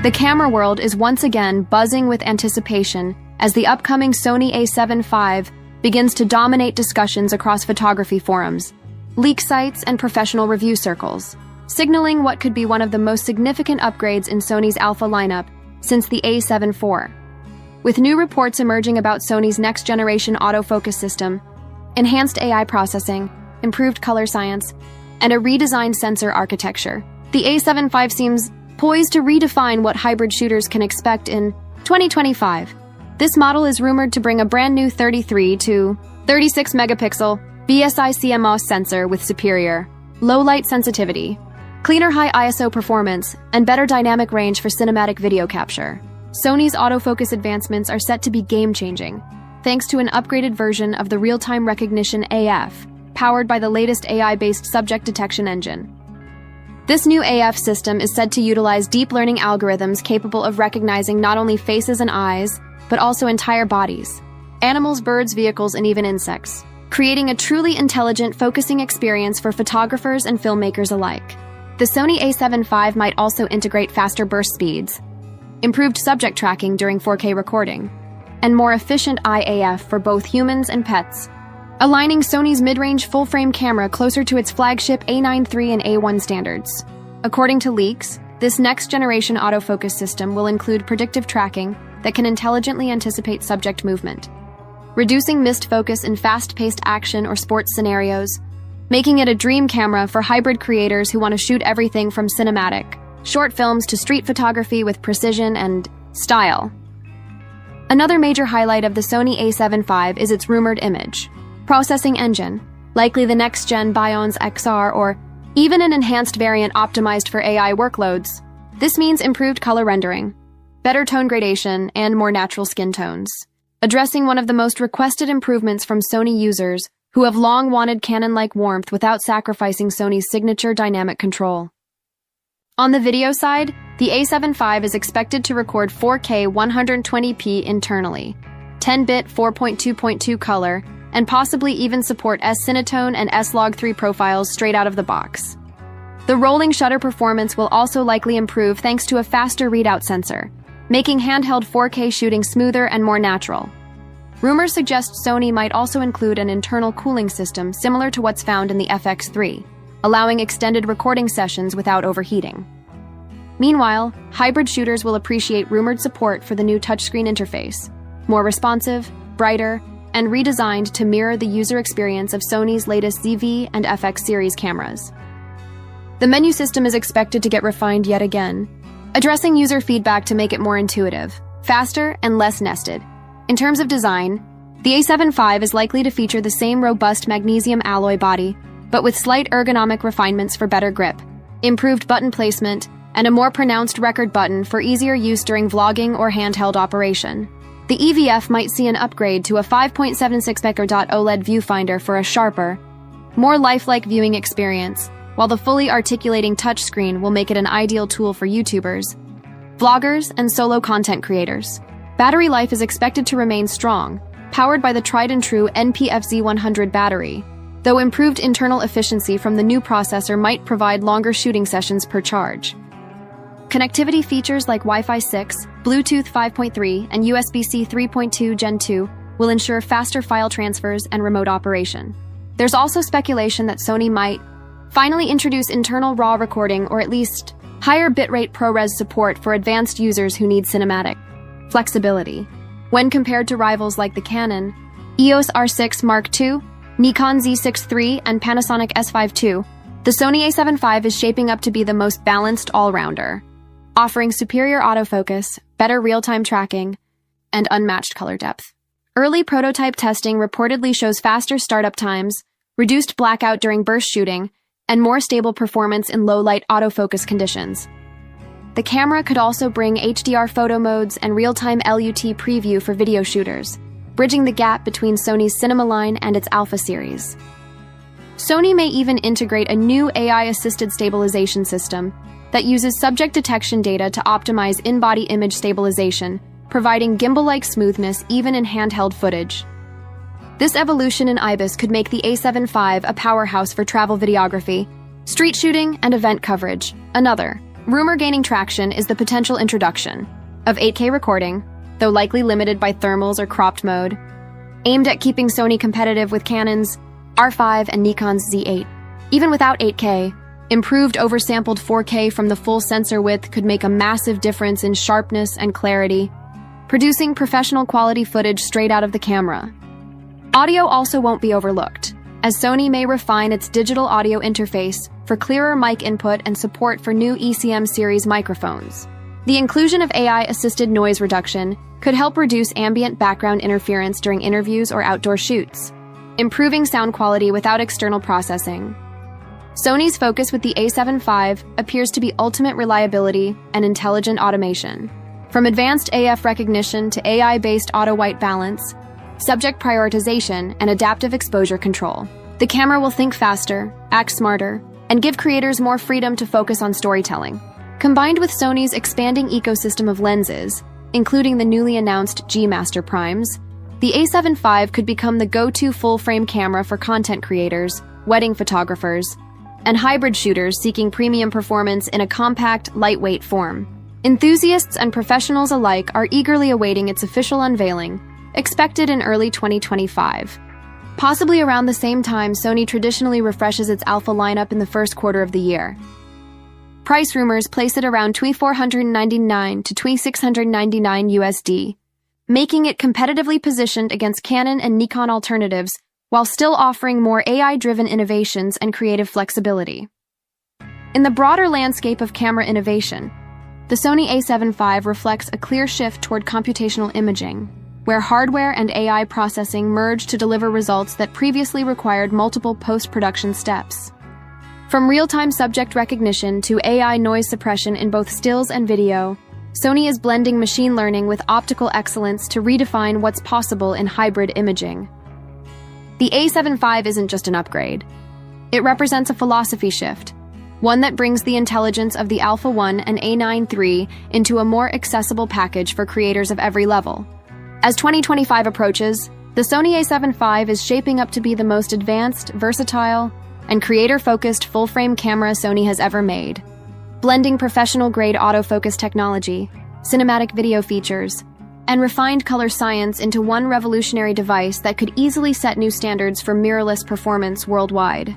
The camera world is once again buzzing with anticipation as the upcoming Sony A7V begins to dominate discussions across photography forums, leak sites, and professional review circles, signaling what could be one of the most significant upgrades in Sony's alpha lineup since the A7 IV. With new reports emerging about Sony's next-generation autofocus system, enhanced AI processing, improved color science, and a redesigned sensor architecture, the A7V seems poised to redefine what hybrid shooters can expect in 2025. This model is rumored to bring a brand new 33 to 36 megapixel BSI CMOS sensor with superior low-light sensitivity, cleaner high ISO performance, and better dynamic range for cinematic video capture. Sony's autofocus advancements are set to be game-changing, thanks to an upgraded version of the real-time recognition AF, powered by the latest AI-based subject detection engine. This new AF system is said to utilize deep learning algorithms capable of recognizing not only faces and eyes, but also entire bodies, animals, birds, vehicles, and even insects, creating a truly intelligent focusing experience for photographers and filmmakers alike. The Sony A7V might also integrate faster burst speeds, improved subject tracking during 4K recording, and more efficient IAF for both humans and pets, aligning Sony's mid-range full-frame camera closer to its flagship A9 III and A1 standards. According to leaks, this next-generation autofocus system will include predictive tracking that can intelligently anticipate subject movement, reducing missed focus in fast-paced action or sports scenarios, making it a dream camera for hybrid creators who want to shoot everything from cinematic, short films to street photography with precision and style. Another major highlight of the Sony A7V is its rumored image processing engine, likely the next-gen Bionz XR or even an enhanced variant optimized for AI workloads. This means improved color rendering, better tone gradation, and more natural skin tones, addressing one of the most requested improvements from Sony users who have long wanted Canon-like warmth without sacrificing Sony's signature dynamic control. On the video side, the A7V is expected to record 4K 120p internally, 10-bit 4.2.2 color, and possibly even support S-Cinetone and S-Log3 profiles straight out of the box. The rolling shutter performance will also likely improve thanks to a faster readout sensor, making handheld 4K shooting smoother and more natural. Rumors suggest Sony might also include an internal cooling system similar to what's found in the FX3, allowing extended recording sessions without overheating. Meanwhile, hybrid shooters will appreciate rumored support for the new touchscreen interface, more responsive, brighter, and redesigned to mirror the user experience of Sony's latest ZV and FX series cameras. The menu system is expected to get refined yet again, addressing user feedback to make it more intuitive, faster, and less nested. In terms of design, the A7V is likely to feature the same robust magnesium alloy body, but with slight ergonomic refinements for better grip, improved button placement, and a more pronounced record button for easier use during vlogging or handheld operation. The EVF might see an upgrade to a 5.76 megapixel OLED viewfinder for a sharper, more lifelike viewing experience, while the fully articulating touchscreen will make it an ideal tool for YouTubers, vloggers, and solo content creators. Battery life is expected to remain strong, powered by the tried-and-true NPFZ100 battery, though improved internal efficiency from the new processor might provide longer shooting sessions per charge. Connectivity features like Wi-Fi 6, Bluetooth 5.3, and USB-C 3.2 Gen 2 will ensure faster file transfers and remote operation. There's also speculation that Sony might finally introduce internal RAW recording or at least higher bitrate ProRes support for advanced users who need cinematic flexibility. When compared to rivals like the Canon EOS R6 Mark II, Nikon Z6 III, and Panasonic S5 II, the Sony A7V is shaping up to be the most balanced all-rounder, offering superior autofocus, better real-time tracking, and unmatched color depth. Early prototype testing reportedly shows faster startup times, reduced blackout during burst shooting, and more stable performance in low-light autofocus conditions. The camera could also bring HDR photo modes and real-time LUT preview for video shooters, bridging the gap between Sony's Cinema line and its Alpha series. Sony may even integrate a new AI-assisted stabilization system that uses subject detection data to optimize in-body image stabilization, providing gimbal-like smoothness even in handheld footage. This evolution in IBIS could make the A7V a powerhouse for travel videography, street shooting, and event coverage. Another rumor gaining traction is the potential introduction of 8K recording, though likely limited by thermals or cropped mode, aimed at keeping Sony competitive with Canon's R5 and Nikon's Z8. Even without 8K, improved oversampled 4K from the full sensor width could make a massive difference in sharpness and clarity, producing professional quality footage straight out of the camera. Audio also won't be overlooked, as Sony may refine its digital audio interface for clearer mic input and support for new ECM series microphones. The inclusion of AI-assisted noise reduction could help reduce ambient background interference during interviews or outdoor shoots, improving sound quality without external processing. Sony's focus with the A7V appears to be ultimate reliability and intelligent automation. From advanced AF recognition to AI-based auto-white balance, subject prioritization, and adaptive exposure control, the camera will think faster, act smarter, and give creators more freedom to focus on storytelling. Combined with Sony's expanding ecosystem of lenses, including the newly announced G Master Primes, the A7V could become the go-to full-frame camera for content creators, wedding photographers, and hybrid shooters seeking premium performance in a compact, lightweight form. Enthusiasts and professionals alike are eagerly awaiting its official unveiling, expected in early 2025. Possibly around the same time Sony traditionally refreshes its alpha lineup in the first quarter of the year. Price rumors place it around $2,499 to $2,699 USD, making it competitively positioned against Canon and Nikon alternatives while still offering more AI-driven innovations and creative flexibility. In the broader landscape of camera innovation, the Sony A7V reflects a clear shift toward computational imaging, where hardware and AI processing merge to deliver results that previously required multiple post-production steps. From real-time subject recognition to AI noise suppression in both stills and video, Sony is blending machine learning with optical excellence to redefine what's possible in hybrid imaging. The A7V isn't just an upgrade. It represents a philosophy shift, one that brings the intelligence of the Alpha 1 and A9 III into a more accessible package for creators of every level. As 2025 approaches, the Sony A7V is shaping up to be the most advanced, versatile, and creator-focused full-frame camera Sony has ever made, blending professional-grade autofocus technology, cinematic video features, and refined color science into one revolutionary device that could easily set new standards for mirrorless performance worldwide.